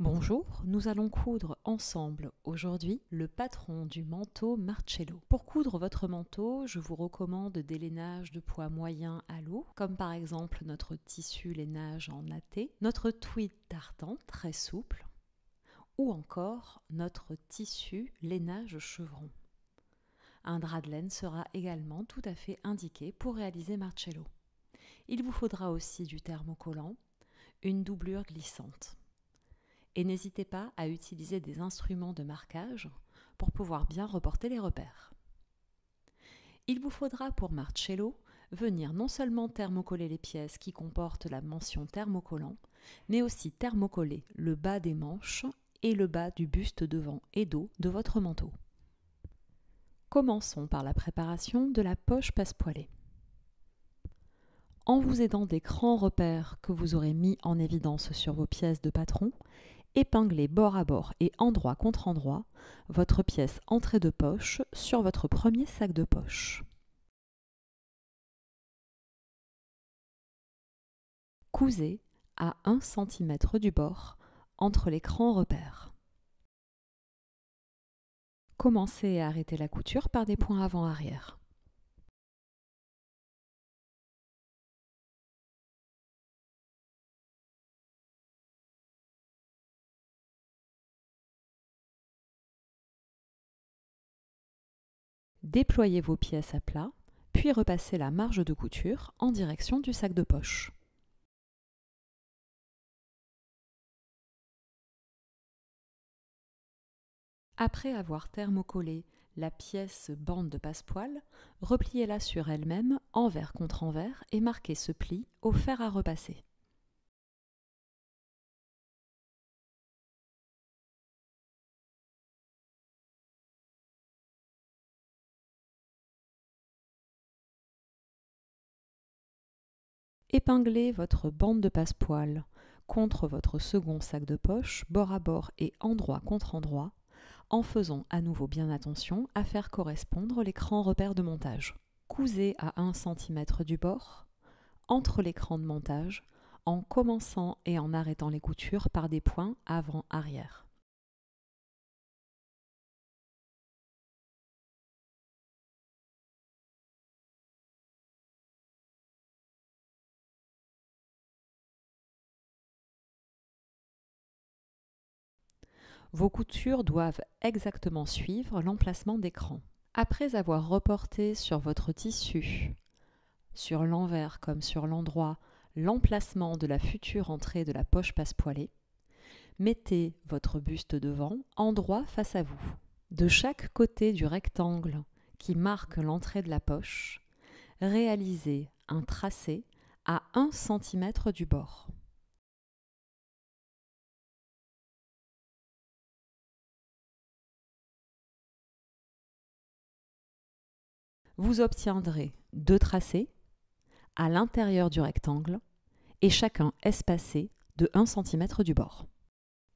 Bonjour, nous allons coudre ensemble aujourd'hui le patron du manteau Marcello. Pour coudre votre manteau, je vous recommande des lainages de poids moyen à lourd, comme par exemple notre tissu lainage en natté, notre tweed tartan très souple, ou encore notre tissu lainage chevron. Un drap de laine sera également tout à fait indiqué pour réaliser Marcello. Il vous faudra aussi du thermocollant, une doublure glissante. Et n'hésitez pas à utiliser des instruments de marquage pour pouvoir bien reporter les repères. Il vous faudra pour Marcello venir non seulement thermocoller les pièces qui comportent la mention thermocollant, mais aussi thermocoller le bas des manches et le bas du buste devant et dos de votre manteau. Commençons par la préparation de la poche passepoilée. En vous aidant des grands repères que vous aurez mis en évidence sur vos pièces de patron, épinglez bord à bord et endroit contre endroit votre pièce entrée de poche sur votre premier sac de poche. Cousez à 1 cm du bord entre les grands repères. Commencez et arrêtez la couture par des points avant-arrière. Déployez vos pièces à plat, puis repassez la marge de couture en direction du sac de poche. Après avoir thermocollé la pièce bande de passepoil, repliez-la sur elle-même envers contre envers et marquez ce pli au fer à repasser. Épinglez votre bande de passepoil contre votre second sac de poche, bord à bord et endroit contre endroit, en faisant à nouveau bien attention à faire correspondre les grands repères de montage. Cousez à 1 cm du bord, entre les crans de montage, en commençant et en arrêtant les coutures par des points avant-arrière. Vos coutures doivent exactement suivre l'emplacement des crans. Après avoir reporté sur votre tissu, sur l'envers comme sur l'endroit, l'emplacement de la future entrée de la poche passepoilée, mettez votre buste devant, endroit face à vous. De chaque côté du rectangle qui marque l'entrée de la poche, réalisez un tracé à 1 cm du bord. Vous obtiendrez 2 tracés à l'intérieur du rectangle et chacun espacé de 1 cm du bord.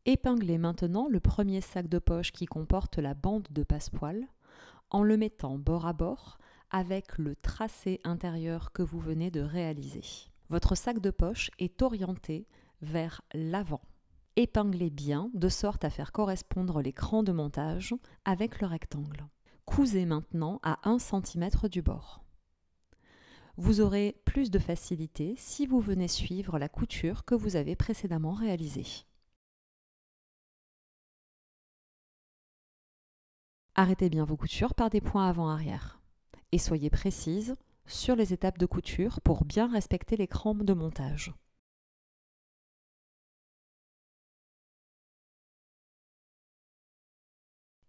Épinglez maintenant le premier sac de poche qui comporte la bande de passepoil en le mettant bord à bord avec le tracé intérieur que vous venez de réaliser. Votre sac de poche est orienté vers l'avant. Épinglez bien de sorte à faire correspondre les crans de montage avec le rectangle. Cousez maintenant à 1 cm du bord. Vous aurez plus de facilité si vous venez suivre la couture que vous avez précédemment réalisée. Arrêtez bien vos coutures par des points avant-arrière et soyez précise sur les étapes de couture pour bien respecter les crans de montage.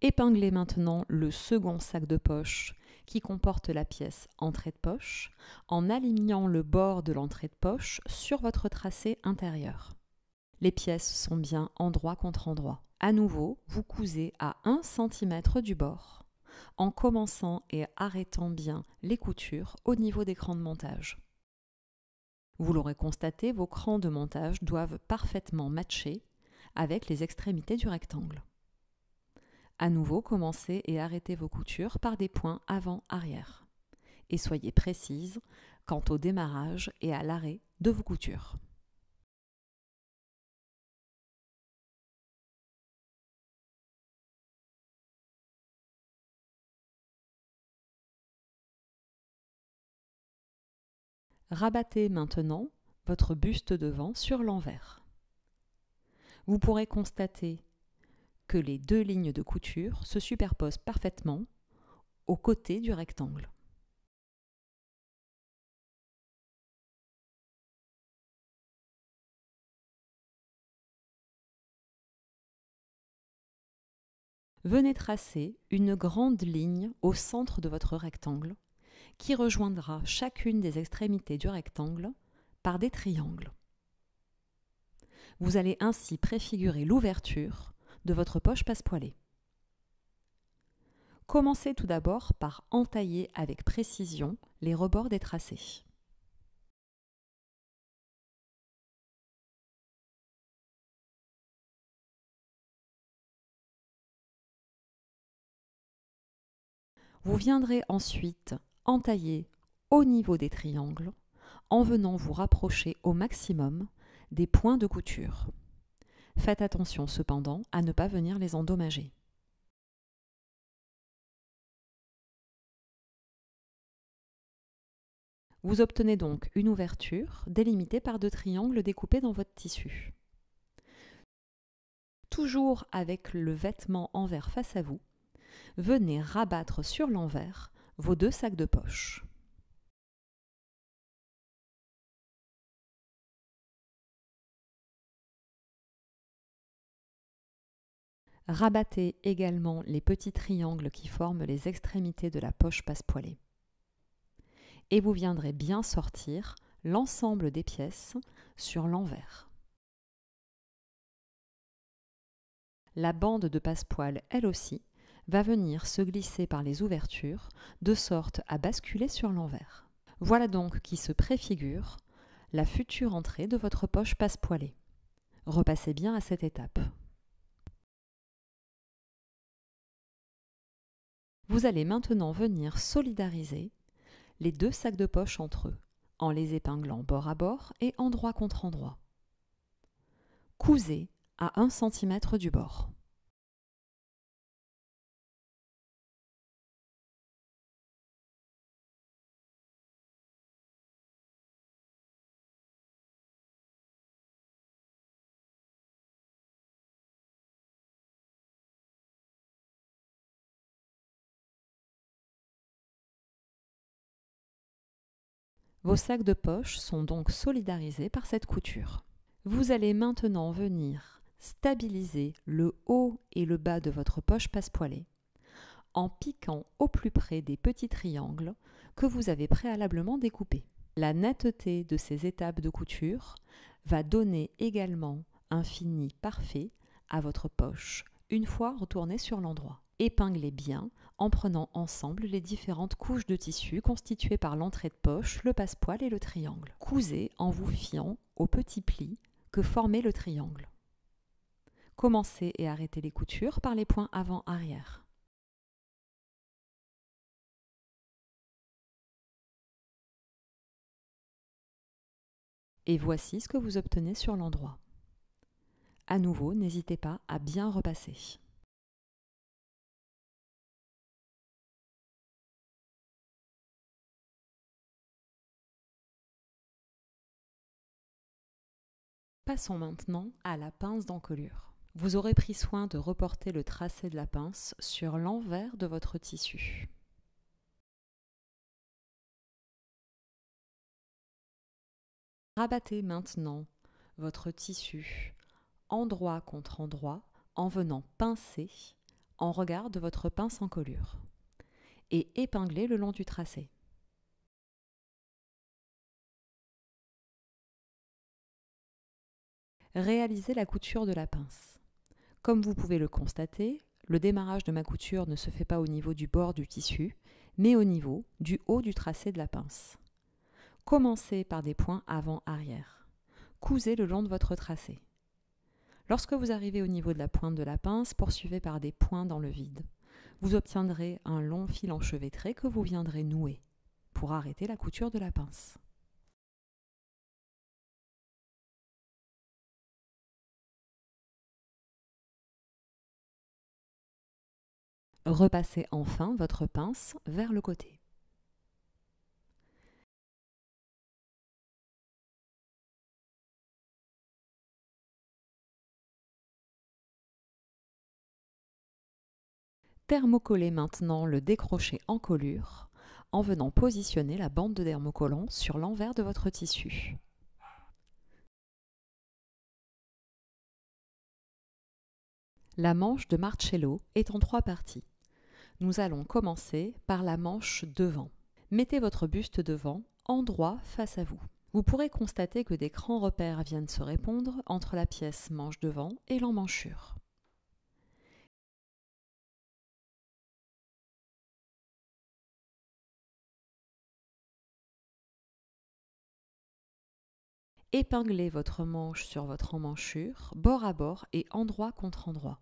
Épinglez maintenant le second sac de poche qui comporte la pièce entrée de poche en alignant le bord de l'entrée de poche sur votre tracé intérieur. Les pièces sont bien endroit contre endroit. À nouveau, vous cousez à 1 cm du bord en commençant et arrêtant bien les coutures au niveau des crans de montage. Vous l'aurez constaté, vos crans de montage doivent parfaitement matcher avec les extrémités du rectangle. À nouveau, commencez et arrêtez vos coutures par des points avant-arrière. Et soyez précise quant au démarrage et à l'arrêt de vos coutures. Rabattez maintenant votre buste devant sur l'envers. Vous pourrez constater que les deux lignes de couture se superposent parfaitement aux côtés du rectangle. Venez tracer une grande ligne au centre de votre rectangle qui rejoindra chacune des extrémités du rectangle par des triangles. Vous allez ainsi préfigurer l'ouverture de votre poche passepoilée. Commencez tout d'abord par entailler avec précision les rebords des tracés. Vous viendrez ensuite entailler au niveau des triangles en venant vous rapprocher au maximum des points de couture. Faites attention cependant à ne pas venir les endommager. Vous obtenez donc une ouverture délimitée par deux triangles découpés dans votre tissu. Toujours avec le vêtement envers face à vous, venez rabattre sur l'envers vos deux sacs de poche. Rabattez également les petits triangles qui forment les extrémités de la poche passepoilée. Et vous viendrez bien sortir l'ensemble des pièces sur l'envers. La bande de passepoil, elle aussi, va venir se glisser par les ouvertures de sorte à basculer sur l'envers. Voilà donc qui se préfigure la future entrée de votre poche passepoilée. Repassez bien à cette étape. Vous allez maintenant venir solidariser les deux sacs de poche entre eux, en les épinglant bord à bord et endroit contre endroit. Cousez à 1 cm du bord. Vos sacs de poche sont donc solidarisés par cette couture. Vous allez maintenant venir stabiliser le haut et le bas de votre poche passepoilée en piquant au plus près des petits triangles que vous avez préalablement découpés. La netteté de ces étapes de couture va donner également un fini parfait à votre poche une fois retourné sur l'endroit. Épinglez bien en prenant ensemble les différentes couches de tissu constituées par l'entrée de poche, le passepoil et le triangle. Cousez en vous fiant aux petits plis que formait le triangle. Commencez et arrêtez les coutures par les points avant-arrière. Et voici ce que vous obtenez sur l'endroit. À nouveau, n'hésitez pas à bien repasser. Passons maintenant à la pince d'encolure. Vous aurez pris soin de reporter le tracé de la pince sur l'envers de votre tissu. Rabattez maintenant votre tissu endroit contre endroit en venant pincer en regard de votre pince encolure et épinglez le long du tracé. Réalisez la couture de la pince. Comme vous pouvez le constater, le démarrage de ma couture ne se fait pas au niveau du bord du tissu, mais au niveau du haut du tracé de la pince. Commencez par des points avant-arrière. Cousez le long de votre tracé. Lorsque vous arrivez au niveau de la pointe de la pince, poursuivez par des points dans le vide. Vous obtiendrez un long fil enchevêtré que vous viendrez nouer pour arrêter la couture de la pince. Repassez enfin votre pince vers le côté. Thermocollez maintenant le décroché en colure en venant positionner la bande de thermocollant sur l'envers de votre tissu. La manche de Marcello est en 3 parties. Nous allons commencer par la manche devant. Mettez votre buste devant, en droit face à vous. Vous pourrez constater que des grands repères viennent se répondre entre la pièce manche devant et l'emmanchure. Épinglez votre manche sur votre emmanchure, bord à bord et endroit contre endroit.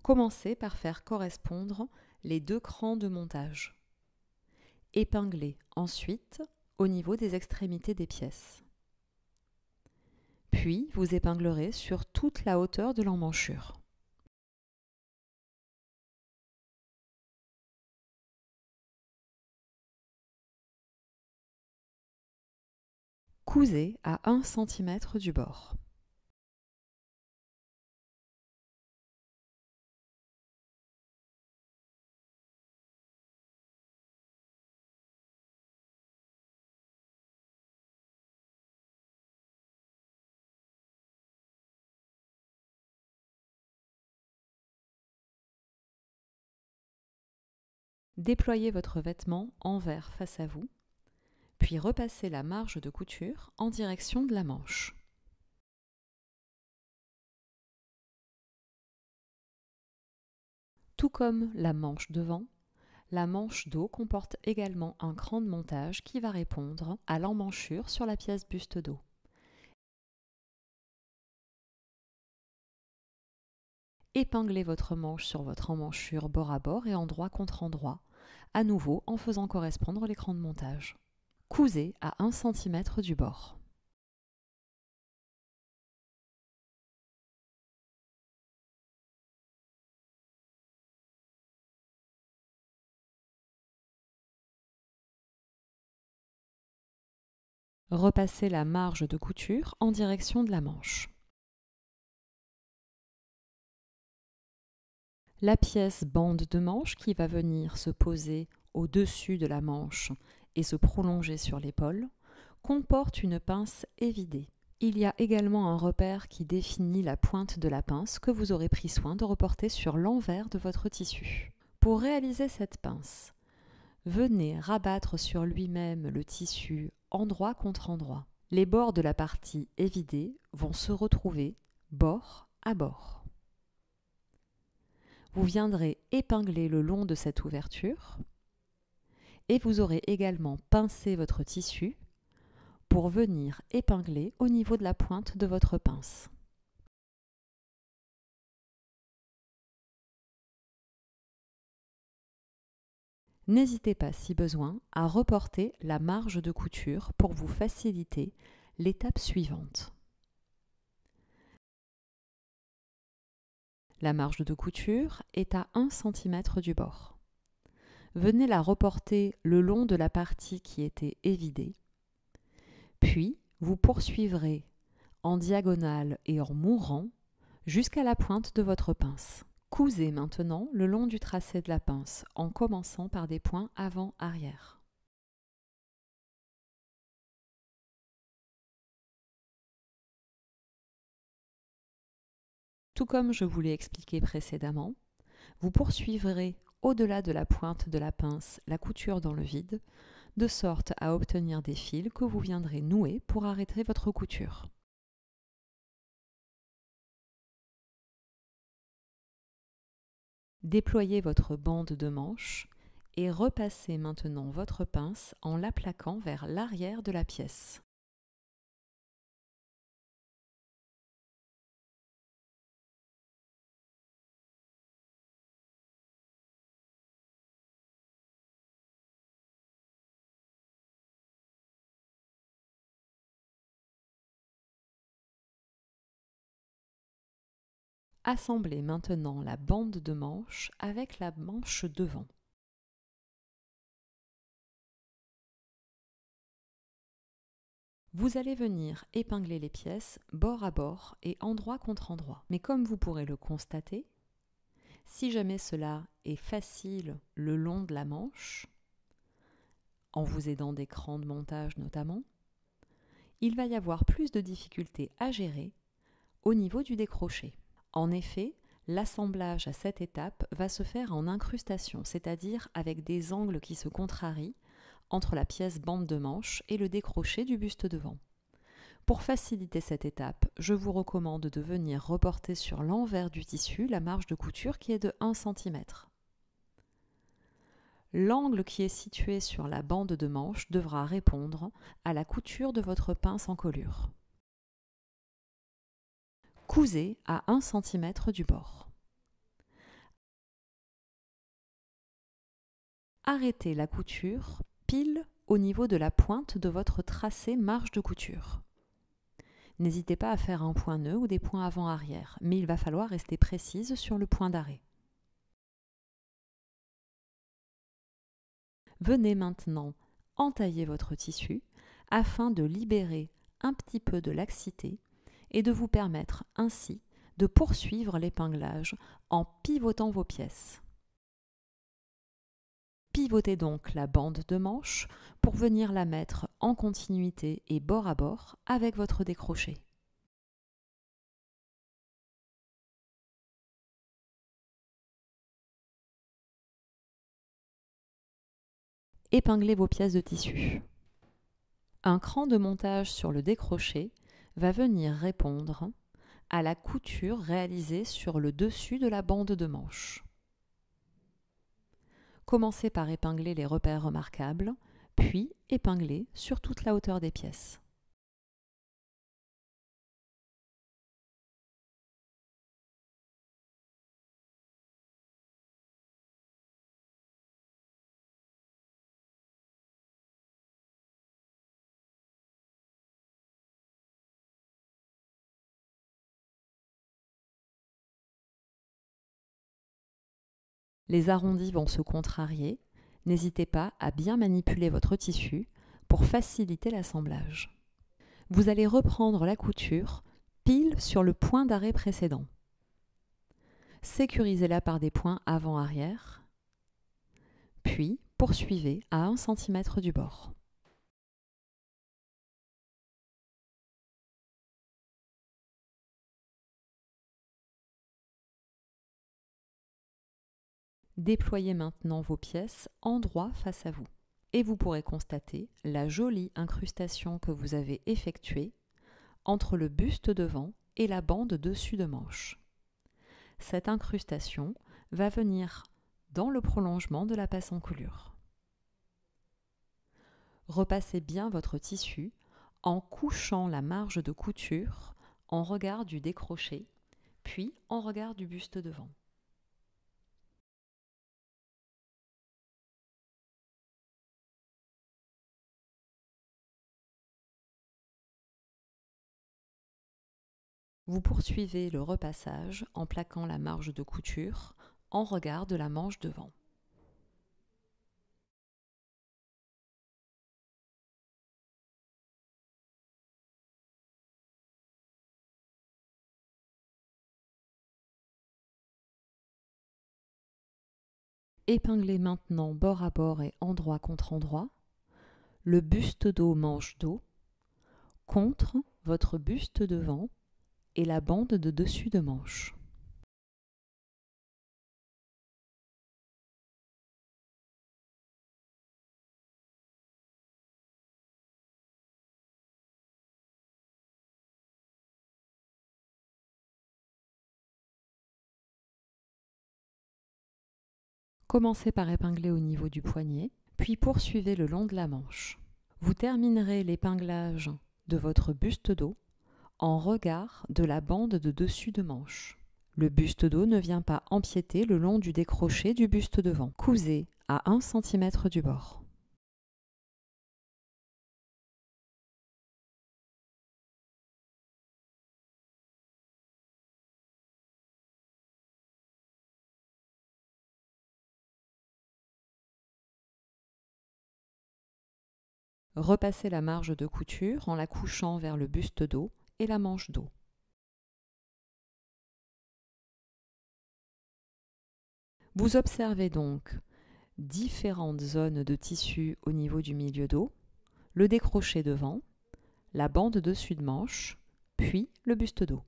Commencez par faire correspondre les 2 crans de montage. Épinglez ensuite au niveau des extrémités des pièces. Puis, vous épinglerez sur toute la hauteur de l'emmanchure. Cousez à 1 cm du bord. Déployez votre vêtement envers face à vous, puis repassez la marge de couture en direction de la manche. Tout comme la manche devant, la manche dos comporte également un cran de montage qui va répondre à l'emmanchure sur la pièce buste dos. Épinglez votre manche sur votre emmanchure bord à bord et endroit contre endroit, à nouveau en faisant correspondre les crans de montage. Cousez à 1 cm du bord. Repassez la marge de couture en direction de la manche. La pièce bande de manche qui va venir se poser au-dessus de la manche et se prolonger sur l'épaule comporte une pince évidée. Il y a également un repère qui définit la pointe de la pince que vous aurez pris soin de reporter sur l'envers de votre tissu. Pour réaliser cette pince, venez rabattre sur lui-même le tissu endroit contre endroit. Les bords de la partie évidée vont se retrouver bord à bord. Vous viendrez épingler le long de cette ouverture et vous aurez également pincé votre tissu pour venir épingler au niveau de la pointe de votre pince. N'hésitez pas, si besoin, à reporter la marge de couture pour vous faciliter l'étape suivante. La marge de couture est à 1 cm du bord. Venez la reporter le long de la partie qui était évidée. Puis, vous poursuivrez en diagonale et en mourant jusqu'à la pointe de votre pince. Cousez maintenant le long du tracé de la pince en commençant par des points avant-arrière. Tout comme je vous l'ai expliqué précédemment, vous poursuivrez au-delà de la pointe de la pince la couture dans le vide, de sorte à obtenir des fils que vous viendrez nouer pour arrêter votre couture. Déployez votre bande de manche et repassez maintenant votre pince en la plaquant vers l'arrière de la pièce. Assemblez maintenant la bande de manche avec la manche devant. Vous allez venir épingler les pièces bord à bord et endroit contre endroit. Mais comme vous pourrez le constater, Si jamais cela est facile le long de la manche, en vous aidant d'écran de montage notamment, il va y avoir plus de difficultés à gérer au niveau du décroché. En effet, l'assemblage à cette étape va se faire en incrustation, c'est-à-dire avec des angles qui se contrarient entre la pièce bande de manche et le décroché du buste devant. Pour faciliter cette étape, je vous recommande de venir reporter sur l'envers du tissu la marge de couture qui est de 1 cm. L'angle qui est situé sur la bande de manche devra répondre à la couture de votre pince encolure. Cousez à 1 cm du bord. Arrêtez la couture pile au niveau de la pointe de votre tracé marge de couture. N'hésitez pas à faire un point nœud ou des points avant-arrière, mais il va falloir rester précise sur le point d'arrêt. Venez maintenant entailler votre tissu afin de libérer un petit peu de laxité et de vous permettre ainsi de poursuivre l'épinglage en pivotant vos pièces. Pivotez donc la bande de manche pour venir la mettre en continuité et bord à bord avec votre décroché. Épinglez vos pièces de tissu. Un cran de montage sur le décroché va venir répondre à la couture réalisée sur le dessus de la bande de manche. Commencez par épingler les repères remarquables, puis épingler sur toute la hauteur des pièces. Les arrondis vont se contrarier. N'hésitez pas à bien manipuler votre tissu pour faciliter l'assemblage. Vous allez reprendre la couture pile sur le point d'arrêt précédent. Sécurisez-la par des points avant-arrière, puis poursuivez à 1 cm du bord. Déployez maintenant vos pièces en droit face à vous et vous pourrez constater la jolie incrustation que vous avez effectuée entre le buste devant et la bande dessus de manche. Cette incrustation va venir dans le prolongement de la passe encolure. Repassez bien votre tissu en couchant la marge de couture en regard du décroché, puis en regard du buste devant. Vous poursuivez le repassage en plaquant la marge de couture en regard de la manche devant. Épinglez maintenant bord à bord et endroit contre endroit le buste dos manche dos contre votre buste devant et la bande de dessus de manche. Commencez par épingler au niveau du poignet, puis poursuivez le long de la manche. Vous terminerez l'épinglage de votre buste dos en regard de la bande de dessus de manche. Le buste dos ne vient pas empiéter le long du décroché du buste devant. Cousez à 1 cm du bord. Repassez la marge de couture en la couchant vers le buste dos et la manche dos. Vous observez donc différentes zones de tissu au niveau du milieu dos, le décroché devant, la bande dessus de manche, puis le buste dos.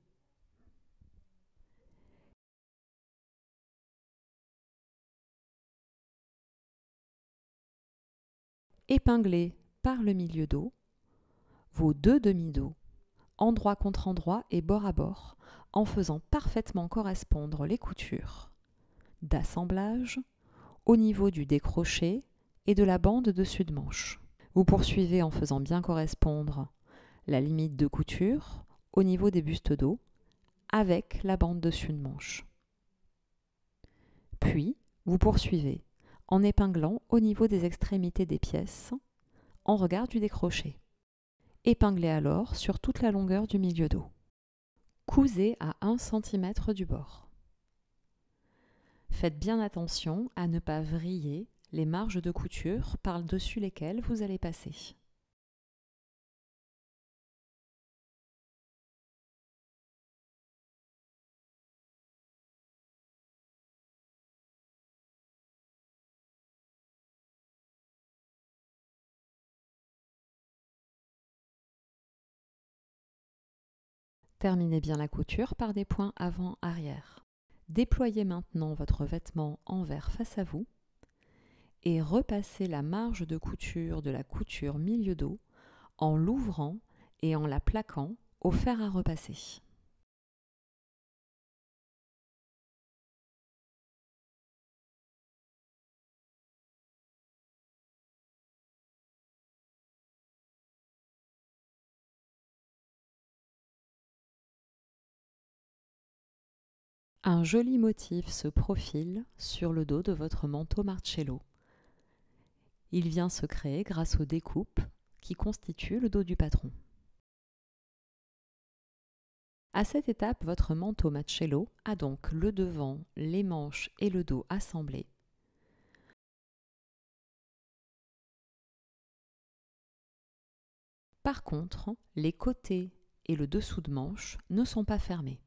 Épinglez par le milieu dos vos deux demi-dos, endroit contre endroit et bord à bord, en faisant parfaitement correspondre les coutures d'assemblage au niveau du décroché et de la bande dessus de manche. Vous poursuivez en faisant bien correspondre la limite de couture au niveau des bustes dos avec la bande dessus de manche. Puis, vous poursuivez en épinglant au niveau des extrémités des pièces en regard du décroché. Épinglez alors sur toute la longueur du milieu dos. Cousez à 1 cm du bord. Faites bien attention à ne pas vriller les marges de couture par-dessus lesquelles vous allez passer. Terminez bien la couture par des points avant-arrière. Déployez maintenant votre vêtement envers face à vous et repassez la marge de couture de la couture milieu dos en l'ouvrant et en la plaquant au fer à repasser. Un joli motif se profile sur le dos de votre manteau Marcello. Il vient se créer grâce aux découpes qui constituent le dos du patron. À cette étape, votre manteau Marcello a donc le devant, les manches et le dos assemblés. Par contre, les côtés et le dessous de manche ne sont pas fermés.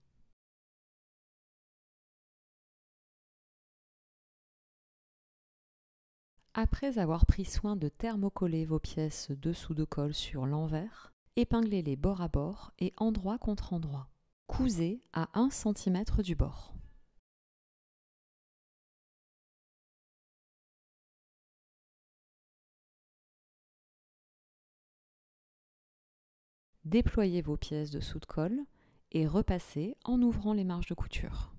Après avoir pris soin de thermocoller vos pièces dessous de colle sur l'envers, épinglez-les bord à bord et endroit contre endroit. Cousez à 1 cm du bord. Déployez vos pièces dessous de colle et repassez en ouvrant les marges de couture.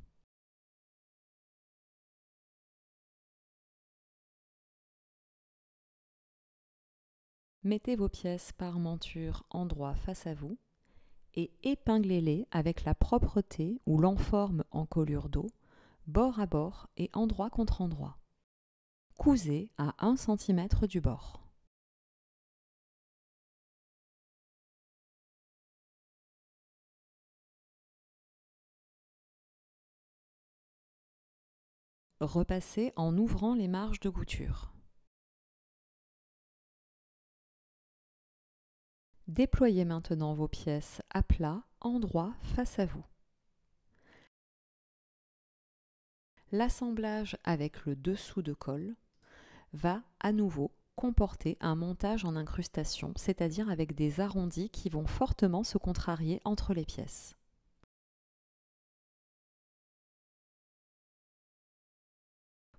Mettez vos pièces par monture endroit face à vous et épinglez-les avec la propreté ou l'enforme en colure dos, bord à bord et endroit contre endroit. Cousez à 1 cm du bord. Repassez en ouvrant les marges de couture. Déployez maintenant vos pièces à plat, endroit face à vous. L'assemblage avec le dessous de colle va à nouveau comporter un montage en incrustation, c'est-à-dire avec des arrondis qui vont fortement se contrarier entre les pièces.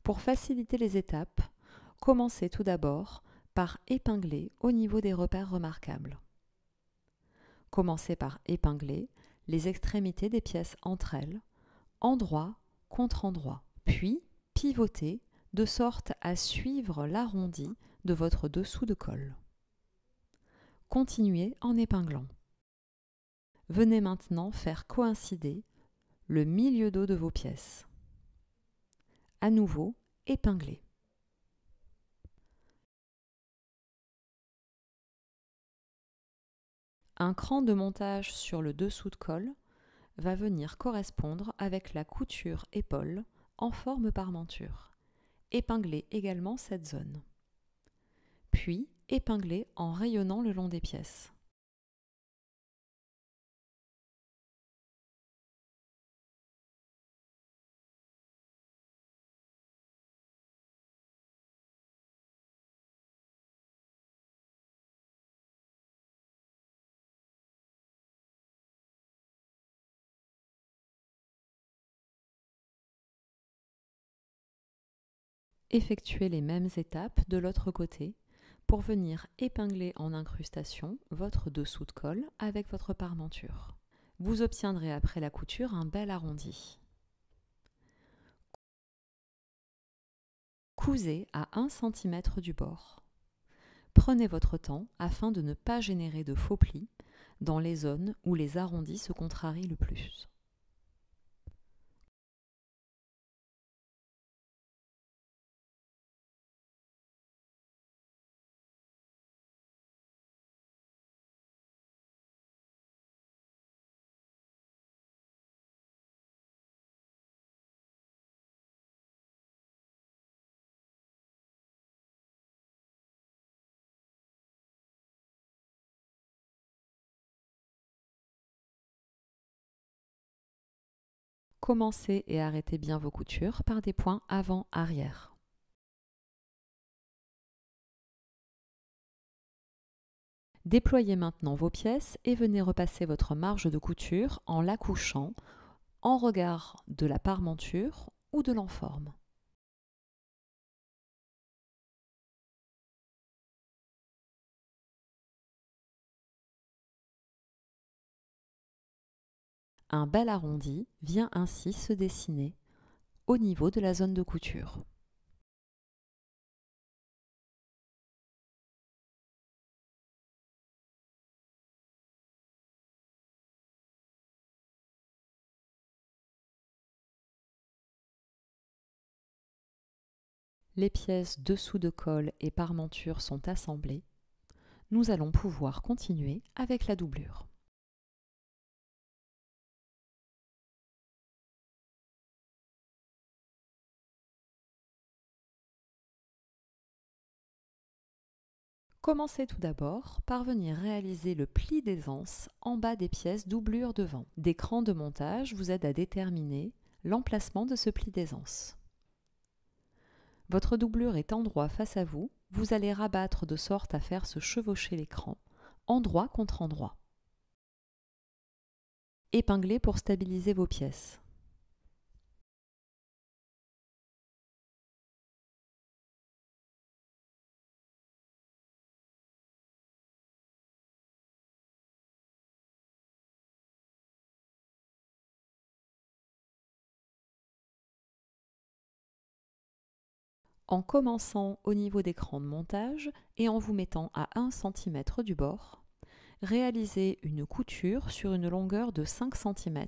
Pour faciliter les étapes, commencez tout d'abord par épingler au niveau des repères remarquables. Commencez par épingler les extrémités des pièces entre elles, endroit contre endroit, puis pivotez de sorte à suivre l'arrondi de votre dessous de colle. Continuez en épinglant. Venez maintenant faire coïncider le milieu dos de vos pièces. À nouveau, épinglez. Un cran de montage sur le dessous de colle va venir correspondre avec la couture épaule en forme parmenture. Épinglez également cette zone. Puis, épinglez en rayonnant le long des pièces. effectuez les mêmes étapes de l'autre côté pour venir épingler en incrustation votre dessous de colle avec votre parmenture. Vous obtiendrez après la couture un bel arrondi. Cousez à 1 cm du bord. Prenez votre temps afin de ne pas générer de faux plis dans les zones où les arrondis se contrarient le plus. Commencez et arrêtez bien vos coutures par des points avant-arrière. Déployez maintenant vos pièces et venez repasser votre marge de couture en la couchant en regard de la parmenture ou de l'enforme. Un bel arrondi vient ainsi se dessiner au niveau de la zone de couture. Les pièces dessous de colle et parmenture sont assemblées. Nous allons pouvoir continuer avec la doublure. Commencez tout d'abord par venir réaliser le pli d'aisance en bas des pièces doublure devant. Des crans de montage vous aident à déterminer l'emplacement de ce pli d'aisance. Votre doublure est endroit face à vous, vous allez rabattre de sorte à faire se chevaucher les crans, endroit contre endroit. Épinglez pour stabiliser vos pièces. En commençant au niveau des crans de montage et en vous mettant à 1 cm du bord, réalisez une couture sur une longueur de 5 cm.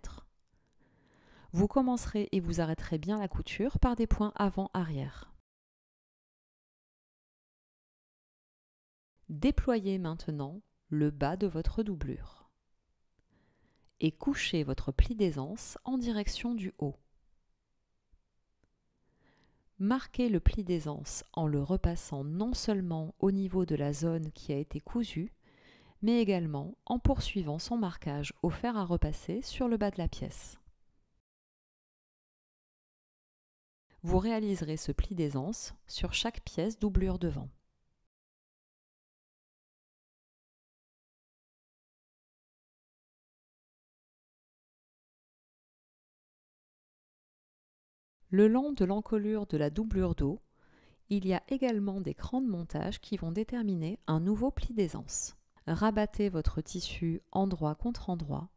Vous commencerez et vous arrêterez bien la couture par des points avant-arrière. Déployez maintenant le bas de votre doublure et couchez votre pli d'aisance en direction du haut. Marquez le pli d'aisance en le repassant non seulement au niveau de la zone qui a été cousue, mais également en poursuivant son marquage au fer à repasser sur le bas de la pièce. Vous réaliserez ce pli d'aisance sur chaque pièce doublure devant. Le long de l'encolure de la doublure dos, il y a également des crans de montage qui vont déterminer un nouveau pli d'aisance. Rabattez votre tissu endroit contre endroit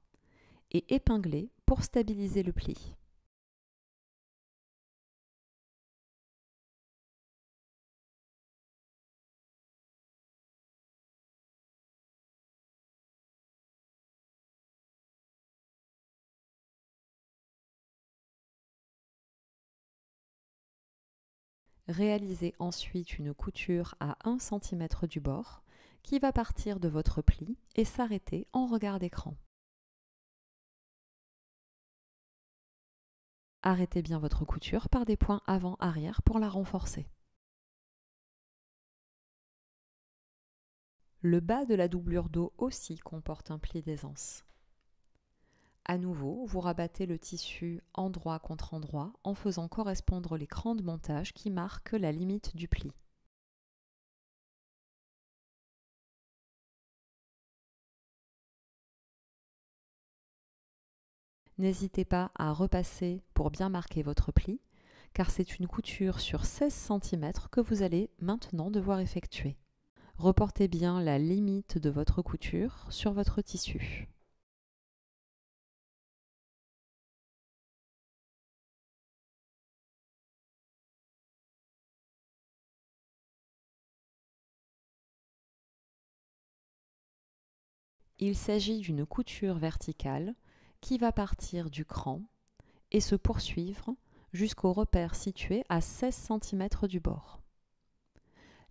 et épinglez pour stabiliser le pli. Réalisez ensuite une couture à 1 cm du bord qui va partir de votre pli et s'arrêter en regard d'écran. Arrêtez bien votre couture par des points avant-arrière pour la renforcer. Le bas de la doublure dos aussi comporte un pli d'aisance. À nouveau, vous rabattez le tissu endroit contre endroit en faisant correspondre les crans de montage qui marquent la limite du pli. N'hésitez pas à repasser pour bien marquer votre pli car c'est une couture sur 16 cm que vous allez maintenant devoir effectuer. Reportez bien la limite de votre couture sur votre tissu. Il s'agit d'une couture verticale qui va partir du cran et se poursuivre jusqu'au repère situé à 16 cm du bord.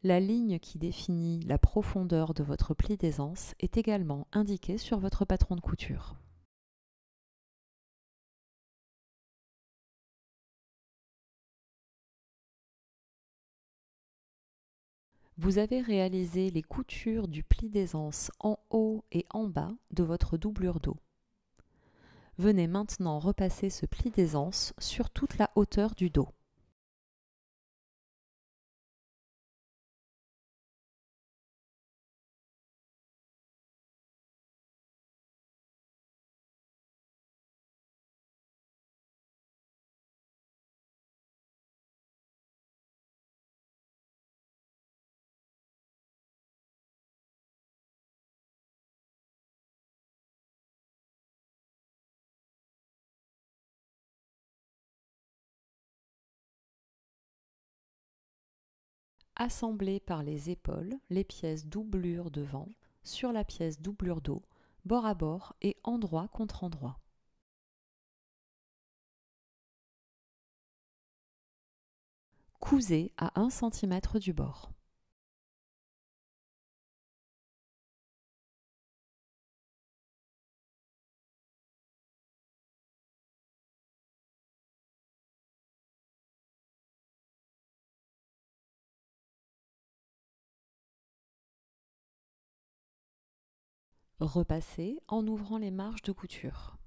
La ligne qui définit la profondeur de votre pli d'aisance est également indiquée sur votre patron de couture. Vous avez réalisé les coutures du pli d'aisance en haut et en bas de votre doublure dos. Venez maintenant repasser ce pli d'aisance sur toute la hauteur du dos. Assemblez par les épaules les pièces doublure devant sur la pièce doublure dos, bord à bord et endroit contre endroit. Cousez à 1 cm du bord. Repassez en ouvrant les marges de couture.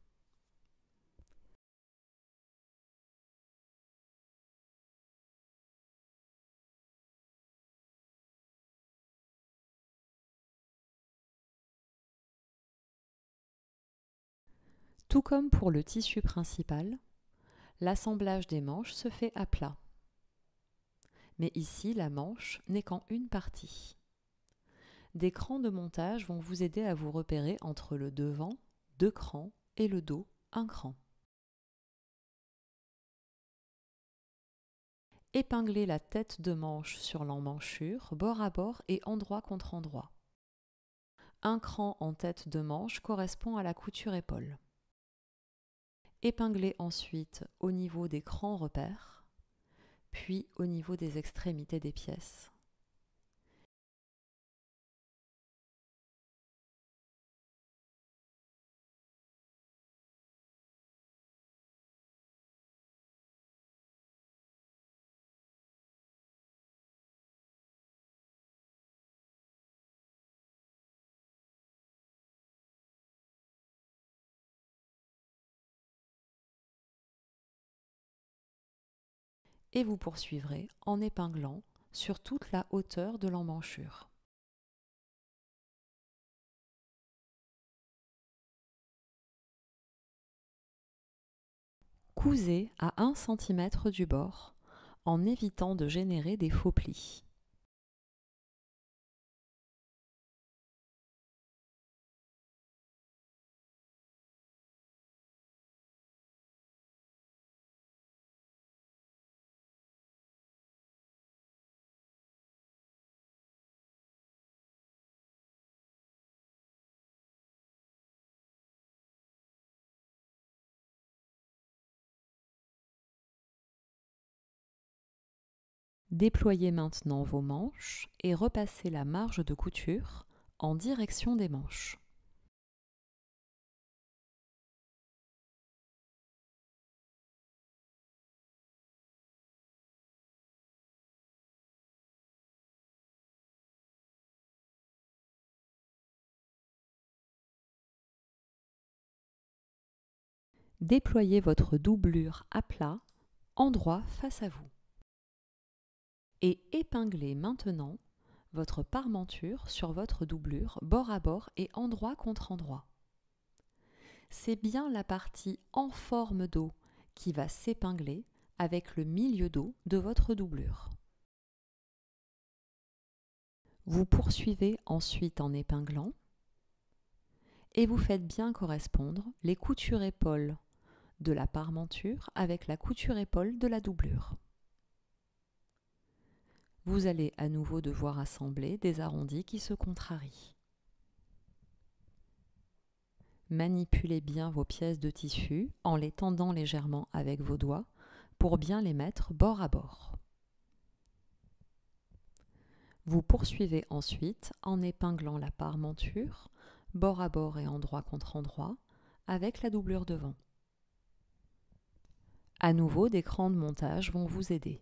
Tout comme pour le tissu principal, l'assemblage des manches se fait à plat. Mais ici, la manche n'est qu'en une partie. Des crans de montage vont vous aider à vous repérer entre le devant, 2 crans, et le dos, 1 cran. Épinglez la tête de manche sur l'emmanchure, bord à bord et endroit contre endroit. 1 cran en tête de manche correspond à la couture épaule. Épinglez ensuite au niveau des crans repères, puis au niveau des extrémités des pièces. Et vous poursuivrez en épinglant sur toute la hauteur de l'emmanchure. Cousez à 1 cm du bord en évitant de générer des faux plis. Déployez maintenant vos manches et repassez la marge de couture en direction des manches. Déployez votre doublure à plat, endroit face à vous. Et épinglez maintenant votre parmenture sur votre doublure, bord à bord et endroit contre endroit. C'est bien la partie en forme d'O qui va s'épingler avec le milieu dos de votre doublure. Vous poursuivez ensuite en épinglant et vous faites bien correspondre les coutures épaules de la parmenture avec la couture épaule de la doublure. Vous allez à nouveau devoir assembler des arrondis qui se contrarient. Manipulez bien vos pièces de tissu en les tendant légèrement avec vos doigts pour bien les mettre bord à bord. Vous poursuivez ensuite en épinglant la parmenture, bord à bord et endroit contre endroit, avec la doublure devant. À nouveau, des crans de montage vont vous aider.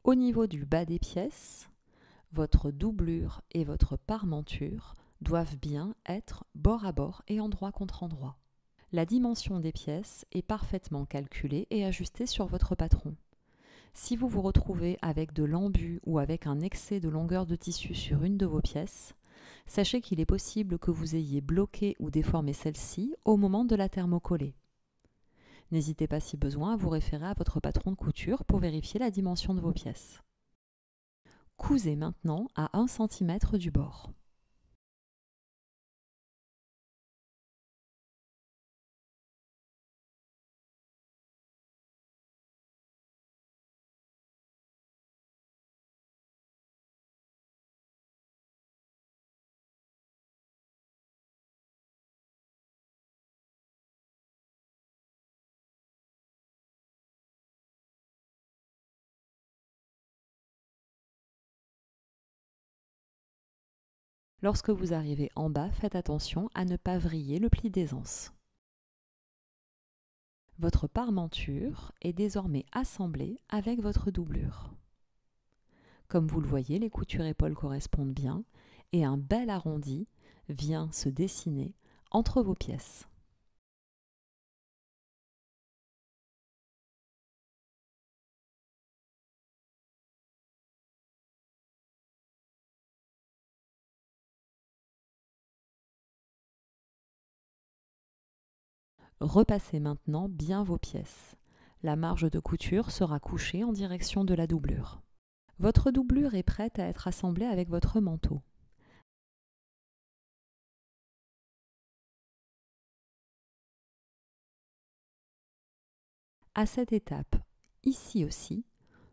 Au niveau du bas des pièces, votre doublure et votre parmenture doivent bien être bord à bord et endroit contre endroit. La dimension des pièces est parfaitement calculée et ajustée sur votre patron. Si vous vous retrouvez avec de l'embut ou avec un excès de longueur de tissu sur une de vos pièces, sachez qu'il est possible que vous ayez bloqué ou déformé celle-ci au moment de la thermocoller. N'hésitez pas si besoin à vous référer à votre patron de couture pour vérifier la dimension de vos pièces. Cousez maintenant à 1 cm du bord. Lorsque vous arrivez en bas, faites attention à ne pas vriller le pli d'aisance. Votre parmenture est désormais assemblée avec votre doublure. Comme vous le voyez, les coutures épaules correspondent bien et un bel arrondi vient se dessiner entre vos pièces. Repassez maintenant bien vos pièces. La marge de couture sera couchée en direction de la doublure. Votre doublure est prête à être assemblée avec votre manteau. À cette étape, ici aussi,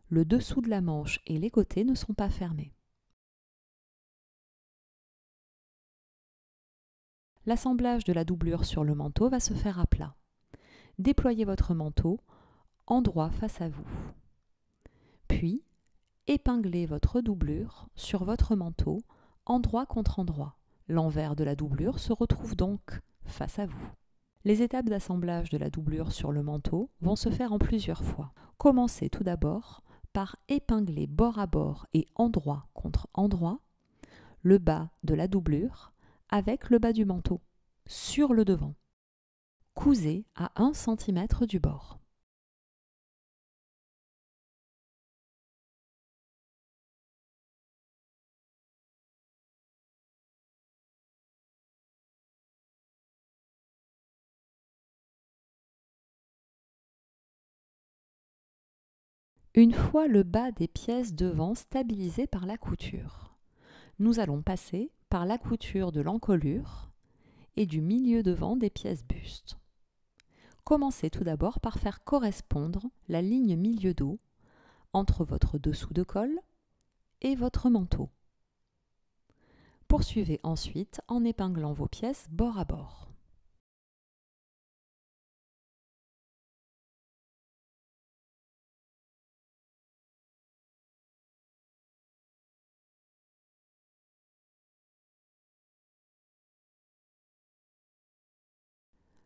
le dessous de la manche et les côtés ne sont pas fermés. L'assemblage de la doublure sur le manteau va se faire à plat. Déployez votre manteau endroit face à vous. Puis, épinglez votre doublure sur votre manteau endroit contre endroit. L'envers de la doublure se retrouve donc face à vous. Les étapes d'assemblage de la doublure sur le manteau vont se faire en plusieurs fois. Commencez tout d'abord par épingler bord à bord et endroit contre endroit le bas de la doublure avec le bas du manteau sur le devant. Cousez à 1 cm du bord. Une fois le bas des pièces devant stabilisé par la couture, nous allons passer par la couture de l'encolure et du milieu devant des pièces buste. Commencez tout d'abord par faire correspondre la ligne milieu dos entre votre dessous de col et votre manteau. Poursuivez ensuite en épinglant vos pièces bord à bord.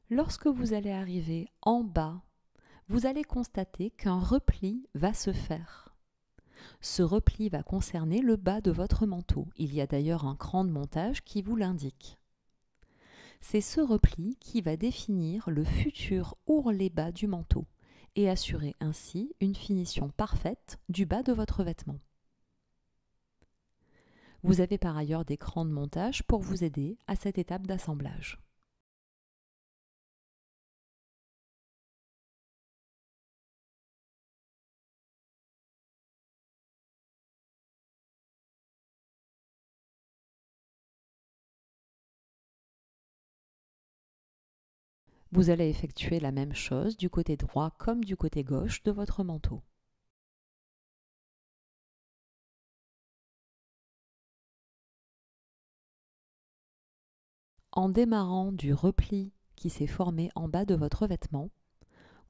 Lorsque vous allez arriver en bas, vous allez constater qu'un repli va se faire. Ce repli va concerner le bas de votre manteau. Il y a d'ailleurs un cran de montage qui vous l'indique. C'est ce repli qui va définir le futur ourlet bas du manteau et assurer ainsi une finition parfaite du bas de votre vêtement. Vous avez par ailleurs des crans de montage pour vous aider à cette étape d'assemblage. Vous allez effectuer la même chose du côté droit comme du côté gauche de votre manteau. En démarrant du repli qui s'est formé en bas de votre vêtement,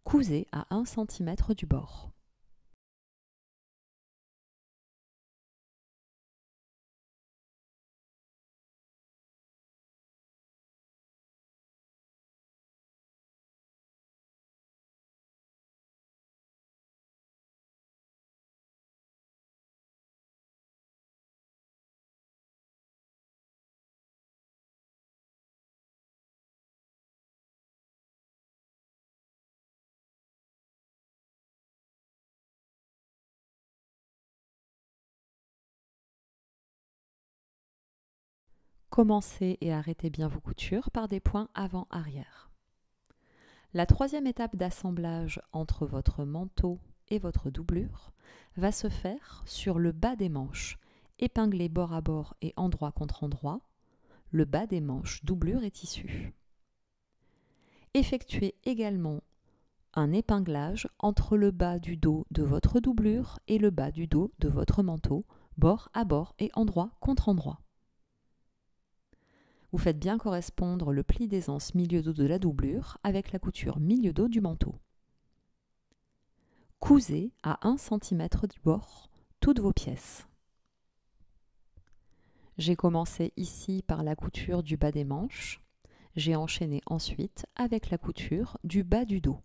cousez à 1 cm du bord. Commencez et arrêtez bien vos coutures par des points avant-arrière. La troisième étape d'assemblage entre votre manteau et votre doublure va se faire sur le bas des manches, épinglé bord à bord et endroit contre endroit, le bas des manches doublure et tissu. Effectuez également un épinglage entre le bas du dos de votre doublure et le bas du dos de votre manteau, bord à bord et endroit contre endroit. Vous faites bien correspondre le pli d'aisance milieu dos de la doublure avec la couture milieu dos du manteau. Cousez à 1 cm du bord toutes vos pièces. J'ai commencé ici par la couture du bas des manches. J'ai enchaîné ensuite avec la couture du bas du dos.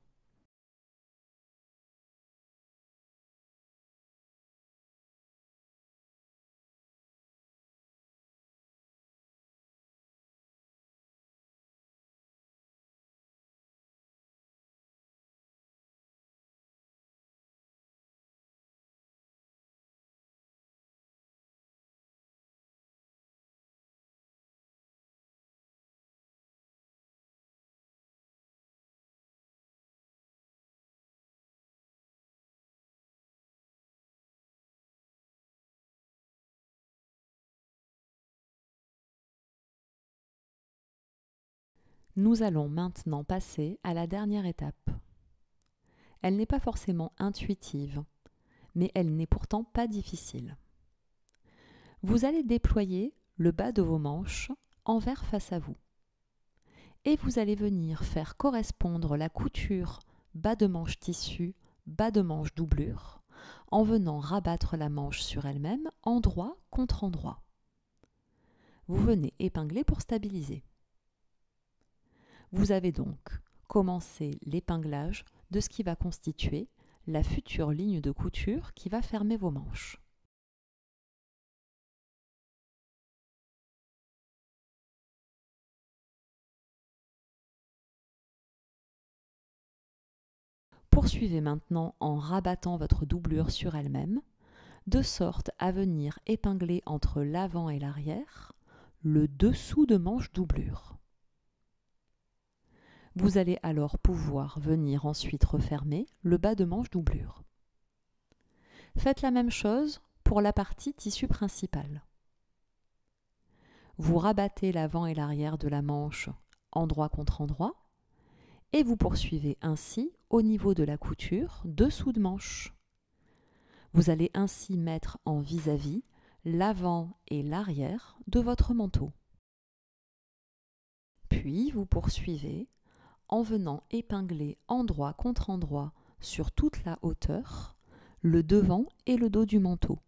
Nous allons maintenant passer à la dernière étape. Elle n'est pas forcément intuitive, mais elle n'est pourtant pas difficile. Vous allez déployer le bas de vos manches envers face à vous. Et vous allez venir faire correspondre la couture bas de manche tissu, bas de manche doublure, en venant rabattre la manche sur elle-même, endroit contre endroit. Vous venez épingler pour stabiliser. Vous avez donc commencé l'épinglage de ce qui va constituer la future ligne de couture qui va fermer vos manches. Poursuivez maintenant en rabattant votre doublure sur elle-même, de sorte à venir épingler entre l'avant et l'arrière le dessous de manche doublure. Vous allez alors pouvoir venir ensuite refermer le bas de manche doublure. Faites la même chose pour la partie tissu principal. Vous rabattez l'avant et l'arrière de la manche endroit contre endroit et vous poursuivez ainsi au niveau de la couture dessous de manche. Vous allez ainsi mettre en vis-à-vis l'avant et l'arrière de votre manteau. Puis vous poursuivez en venant épingler endroit contre endroit sur toute la hauteur le devant et le dos du manteau.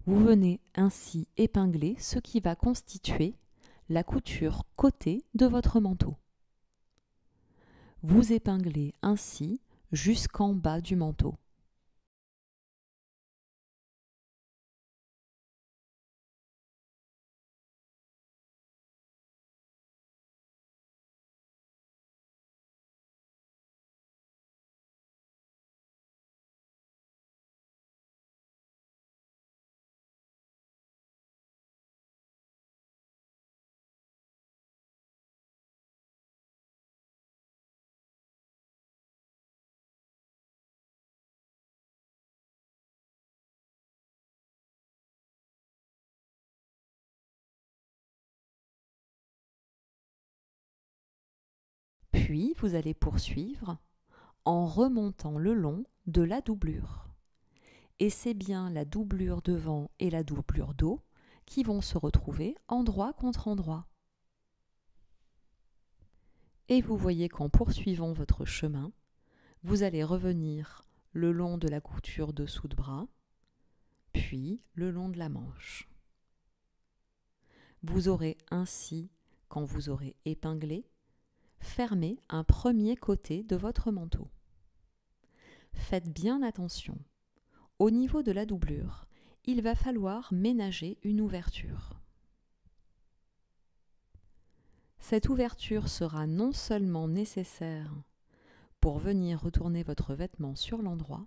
Vous venez ainsi épingler ce qui va constituer la couture côté de votre manteau. Vous épinglez ainsi jusqu'en bas du manteau. Puis vous allez poursuivre en remontant le long de la doublure. Et c'est bien la doublure devant et la doublure dos qui vont se retrouver endroit contre endroit. Et vous voyez qu'en poursuivant votre chemin, vous allez revenir le long de la couture dessous de bras, puis le long de la manche. Vous aurez ainsi, quand vous aurez épinglé, fermé un premier côté de votre manteau. Faites bien attention. Au niveau de la doublure, il va falloir ménager une ouverture. Cette ouverture sera non seulement nécessaire pour venir retourner votre vêtement sur l'endroit,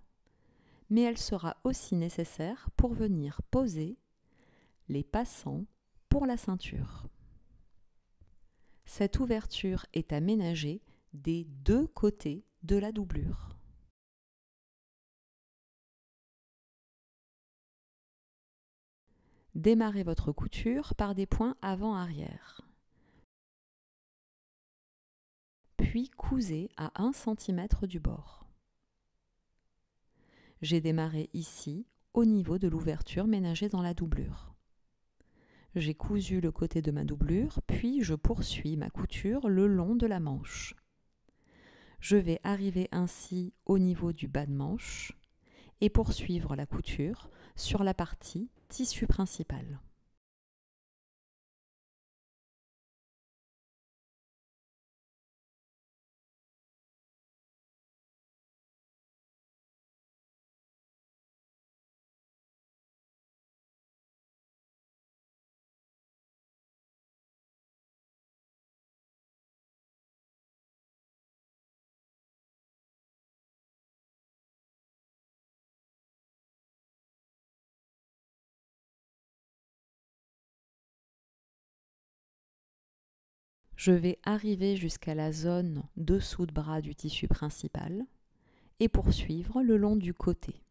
mais elle sera aussi nécessaire pour venir poser les passants pour la ceinture. Cette ouverture est à ménager des deux côtés de la doublure. Démarrez votre couture par des points avant-arrière. Puis cousez à 1 cm du bord. J'ai démarré ici, au niveau de l'ouverture ménagée dans la doublure. J'ai cousu le côté de ma doublure, puis je poursuis ma couture le long de la manche. Je vais arriver ainsi au niveau du bas de manche et poursuivre la couture sur la partie tissu principal. Je vais arriver jusqu'à la zone dessous de bras du tissu principal et poursuivre le long du côté.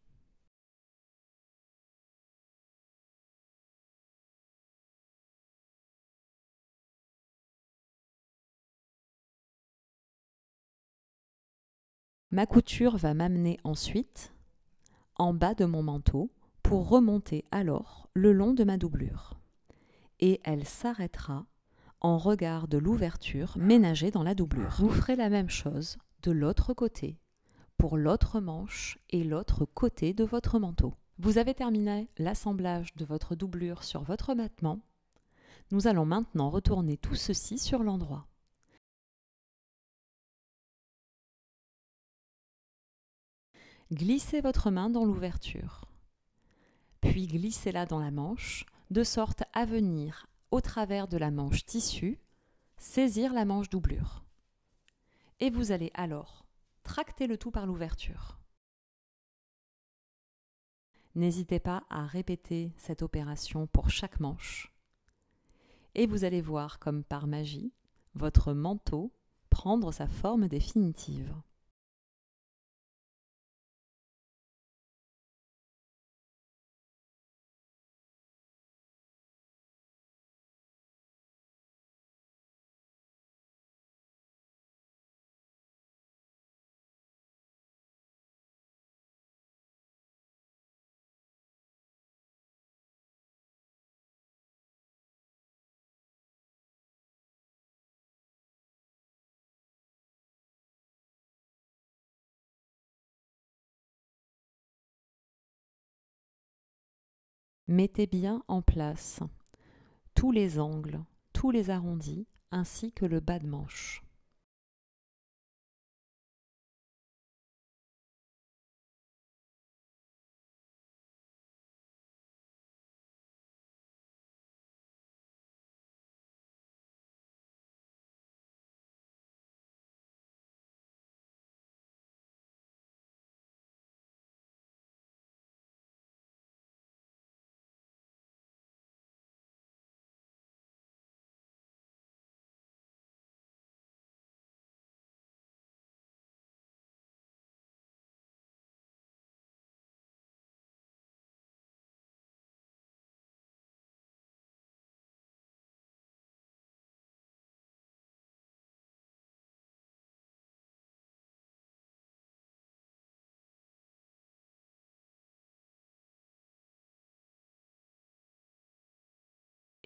Ma couture va m'amener ensuite en bas de mon manteau pour remonter alors le long de ma doublure. Et elle s'arrêtera en regard de l'ouverture ménagée dans la doublure. Vous ferez la même chose de l'autre côté, pour l'autre manche et l'autre côté de votre manteau. Vous avez terminé l'assemblage de votre doublure sur votre vêtement. Nous allons maintenant retourner tout ceci sur l'endroit. Glissez votre main dans l'ouverture, puis glissez-la dans la manche, de sorte à venir, au travers de la manche tissu, saisir la manche doublure. Et vous allez alors tracter le tout par l'ouverture. N'hésitez pas à répéter cette opération pour chaque manche. Et vous allez voir comme par magie, votre manteau prendre sa forme définitive. Mettez bien en place tous les angles, tous les arrondis, ainsi que le bas de manche.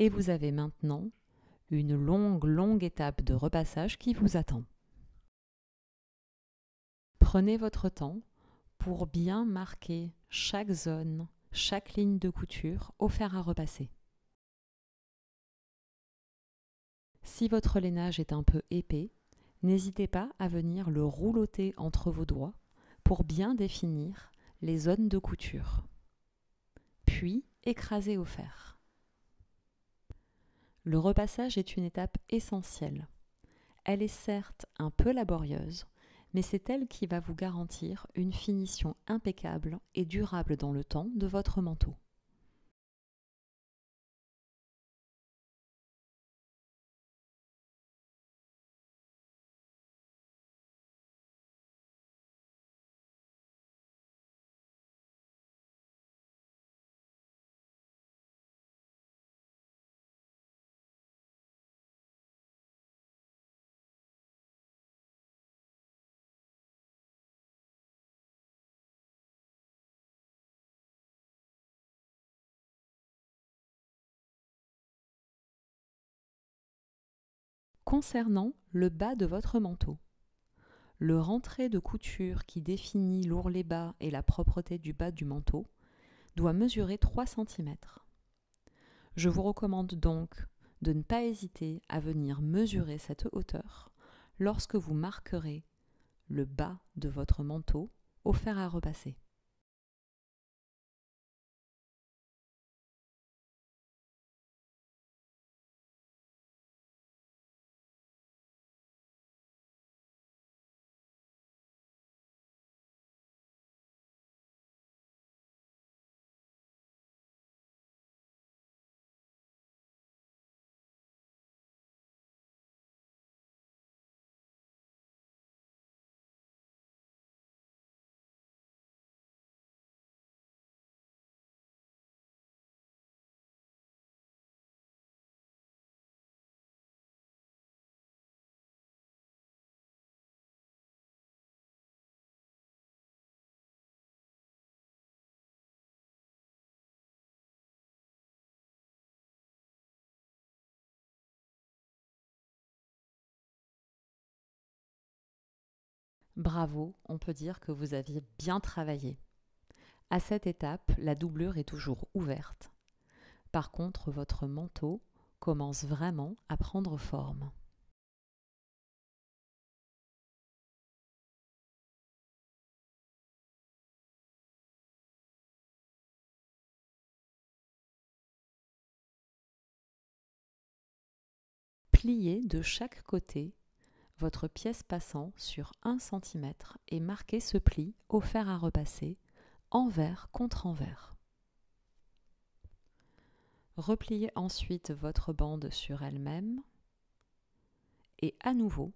Et vous avez maintenant une longue étape de repassage qui vous attend. Prenez votre temps pour bien marquer chaque zone, chaque ligne de couture au fer à repasser. Si votre lainage est un peu épais, n'hésitez pas à venir le roulotter entre vos doigts pour bien définir les zones de couture. Puis écraser au fer. Le repassage est une étape essentielle. Elle est certes un peu laborieuse, mais c'est elle qui va vous garantir une finition impeccable et durable dans le temps de votre manteau. Concernant le bas de votre manteau, le rentré de couture qui définit l'ourlet bas et la propreté du bas du manteau doit mesurer 3 cm. Je vous recommande donc de ne pas hésiter à venir mesurer cette hauteur lorsque vous marquerez le bas de votre manteau au fer à repasser. Bravo, on peut dire que vous aviez bien travaillé. À cette étape, la doublure est toujours ouverte. Par contre, votre manteau commence vraiment à prendre forme. Pliez de chaque côté votre pièce passant sur 1 cm et marquez ce pli au fer à repasser, envers contre envers. Repliez ensuite votre bande sur elle-même et à nouveau,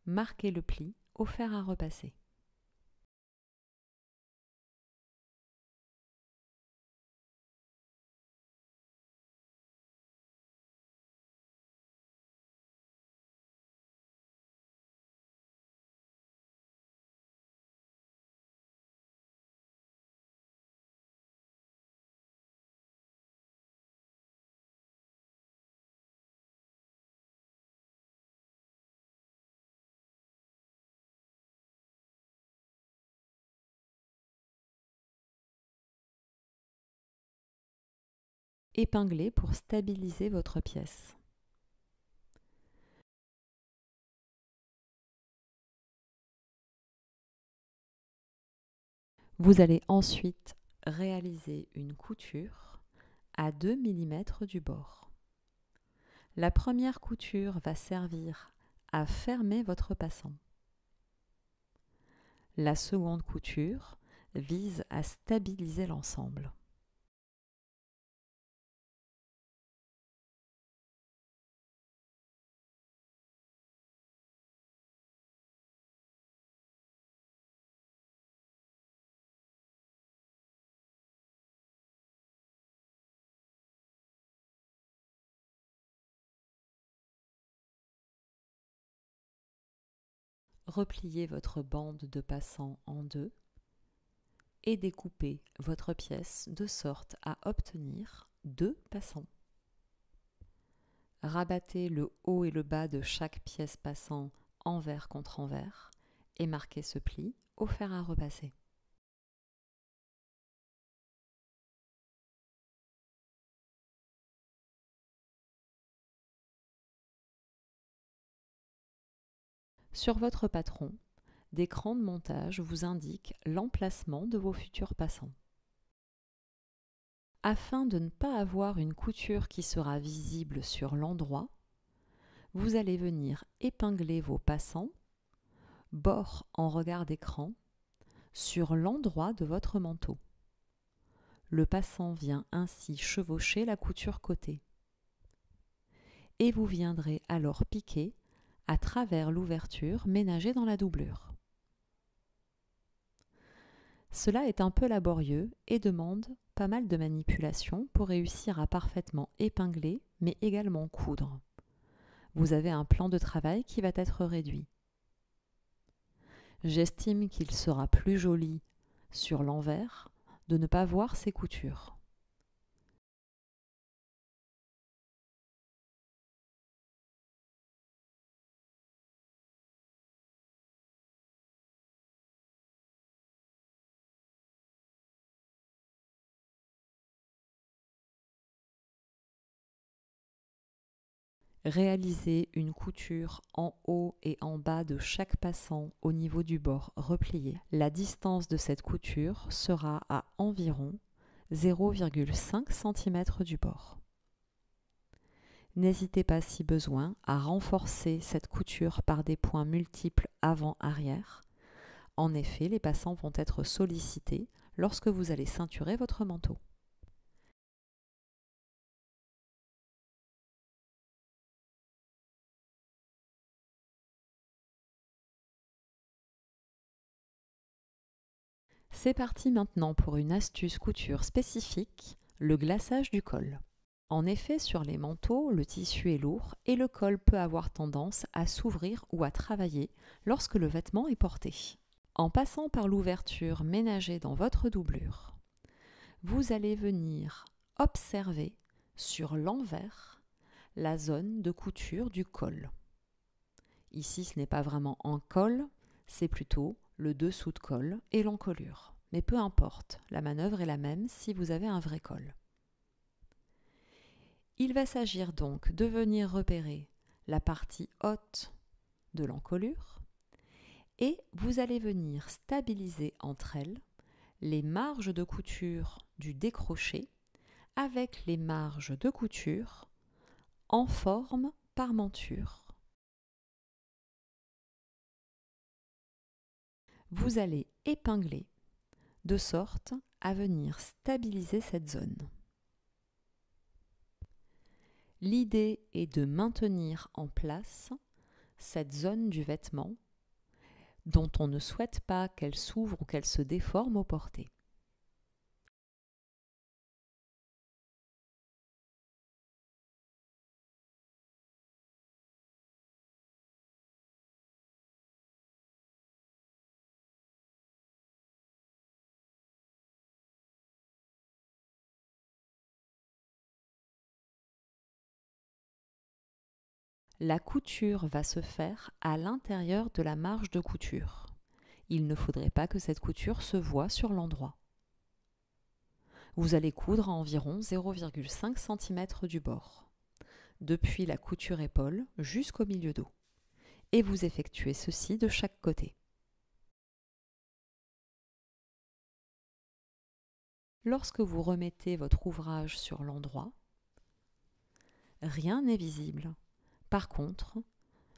marquez le pli au fer à repasser. épingler pour stabiliser votre pièce. Vous allez ensuite réaliser une couture à 2 mm du bord. La première couture va servir à fermer votre passant. La seconde couture vise à stabiliser l'ensemble. Repliez votre bande de passant en deux et découpez votre pièce de sorte à obtenir 2 passants. Rabattez le haut et le bas de chaque pièce passant envers contre envers et marquez ce pli au fer à repasser. Sur votre patron, d'écran de montage vous indique l'emplacement de vos futurs passants. Afin de ne pas avoir une couture qui sera visible sur l'endroit, vous allez venir épingler vos passants, bord en regard d'écran, sur l'endroit de votre manteau. Le passant vient ainsi chevaucher la couture côté. Et vous viendrez alors piquer à travers l'ouverture ménagée dans la doublure. Cela est un peu laborieux et demande pas mal de manipulation pour réussir à parfaitement épingler mais également coudre. Vous avez un plan de travail qui va être réduit. J'estime qu'il sera plus joli sur l'envers de ne pas voir ces coutures. Réalisez une couture en haut et en bas de chaque passant au niveau du bord replié. La distance de cette couture sera à environ 0,5 cm du bord. N'hésitez pas si besoin à renforcer cette couture par des points multiples avant-arrière. En effet, les passants vont être sollicités lorsque vous allez ceinturer votre manteau. C'est parti maintenant pour une astuce couture spécifique, le glaçage du col. En effet, sur les manteaux, le tissu est lourd et le col peut avoir tendance à s'ouvrir ou à travailler lorsque le vêtement est porté. En passant par l'ouverture ménagée dans votre doublure, vous allez venir observer sur l'envers la zone de couture du col. Ici, ce n'est pas vraiment un col, c'est plutôt le dessous de col et l'encolure. Mais peu importe, la manœuvre est la même si vous avez un vrai col. Il va s'agir donc de venir repérer la partie haute de l'encolure et vous allez venir stabiliser entre elles les marges de couture du décroché avec les marges de couture en forme parmenture. Vous allez épingler de sorte à venir stabiliser cette zone. L'idée est de maintenir en place cette zone du vêtement dont on ne souhaite pas qu'elle s'ouvre ou qu'elle se déforme au porté. La couture va se faire à l'intérieur de la marge de couture. Il ne faudrait pas que cette couture se voie sur l'endroit. Vous allez coudre à environ 0,5 cm du bord, depuis la couture épaule jusqu'au milieu dos. Et vous effectuez ceci de chaque côté. Lorsque vous remettez votre ouvrage sur l'endroit, rien n'est visible. Par contre,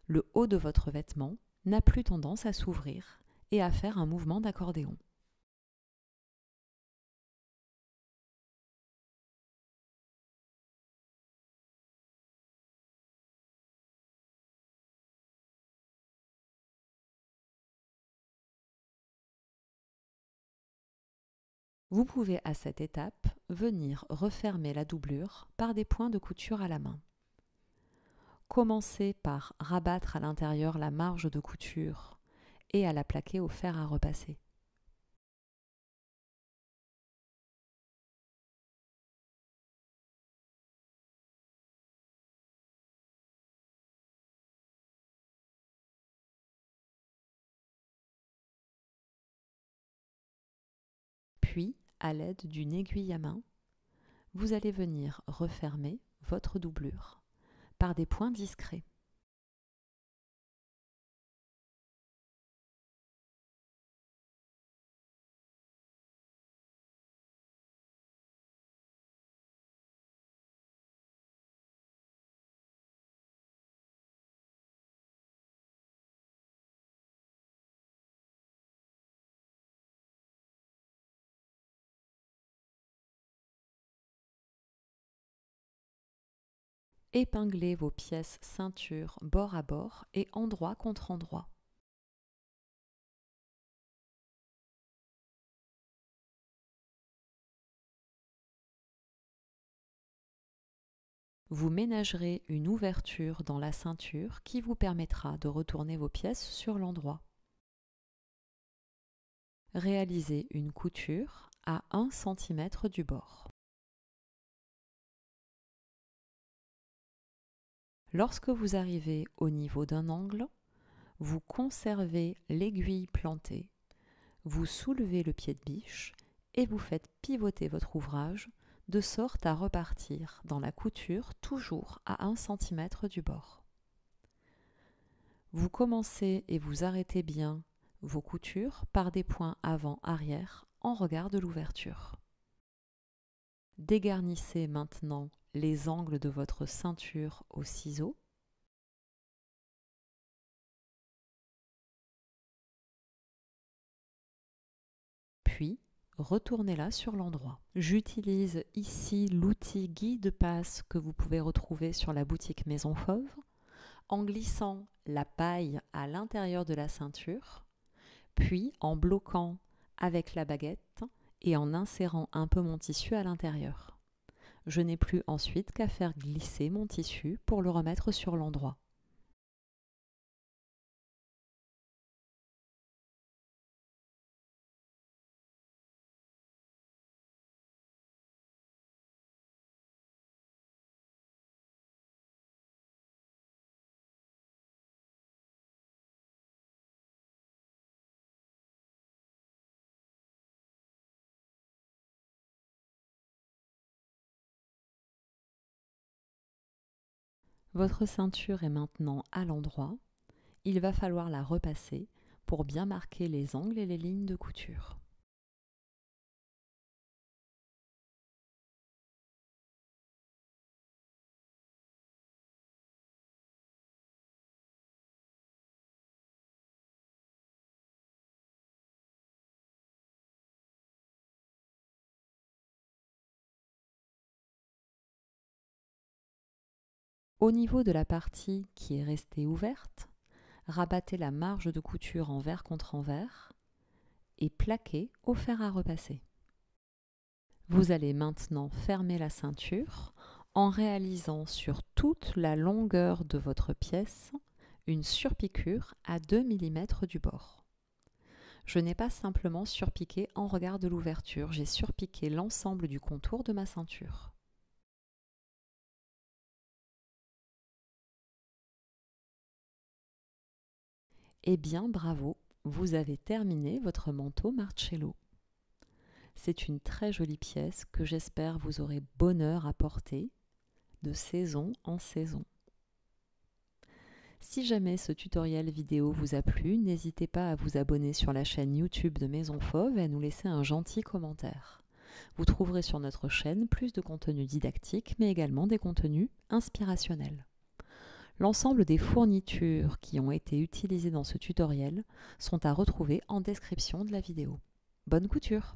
le haut de votre vêtement n'a plus tendance à s'ouvrir et à faire un mouvement d'accordéon. Vous pouvez à cette étape venir refermer la doublure par des points de couture à la main. Commencez par rabattre à l'intérieur la marge de couture et à la plaquer au fer à repasser. Puis, à l'aide d'une aiguille à main, vous allez venir refermer votre doublure par des points discrets. Épinglez vos pièces ceinture bord à bord et endroit contre endroit. Vous ménagerez une ouverture dans la ceinture qui vous permettra de retourner vos pièces sur l'endroit. Réalisez une couture à 1 cm du bord. Lorsque vous arrivez au niveau d'un angle, vous conservez l'aiguille plantée, vous soulevez le pied de biche et vous faites pivoter votre ouvrage de sorte à repartir dans la couture toujours à 1 cm du bord. Vous commencez et vous arrêtez bien vos coutures par des points avant-arrière en regard de l'ouverture. Dégarnissez maintenant les angles de votre ceinture au ciseau. Puis, retournez-la sur l'endroit. J'utilise ici l'outil guide-passe que vous pouvez retrouver sur la boutique Maison Fauve en glissant la paille à l'intérieur de la ceinture, puis en bloquant avec la baguette et en insérant un peu mon tissu à l'intérieur. Je n'ai plus ensuite qu'à faire glisser mon tissu pour le remettre sur l'endroit. Votre ceinture est maintenant à l'endroit. Il va falloir la repasser pour bien marquer les angles et les lignes de couture. Au niveau de la partie qui est restée ouverte, rabattez la marge de couture envers contre envers et plaquez au fer à repasser. Vous allez maintenant fermer la ceinture en réalisant sur toute la longueur de votre pièce une surpiqûre à 2 mm du bord. Je n'ai pas simplement surpiqué en regard de l'ouverture, j'ai surpiqué l'ensemble du contour de ma ceinture. Eh bien, bravo, vous avez terminé votre manteau Marcello. C'est une très jolie pièce que j'espère vous aurez bonheur à porter de saison en saison. Si jamais ce tutoriel vidéo vous a plu, n'hésitez pas à vous abonner sur la chaîne YouTube de Maison Fauve et à nous laisser un gentil commentaire. Vous trouverez sur notre chaîne plus de contenus didactiques, mais également des contenus inspirationnels. L'ensemble des fournitures qui ont été utilisées dans ce tutoriel sont à retrouver en description de la vidéo. Bonne couture!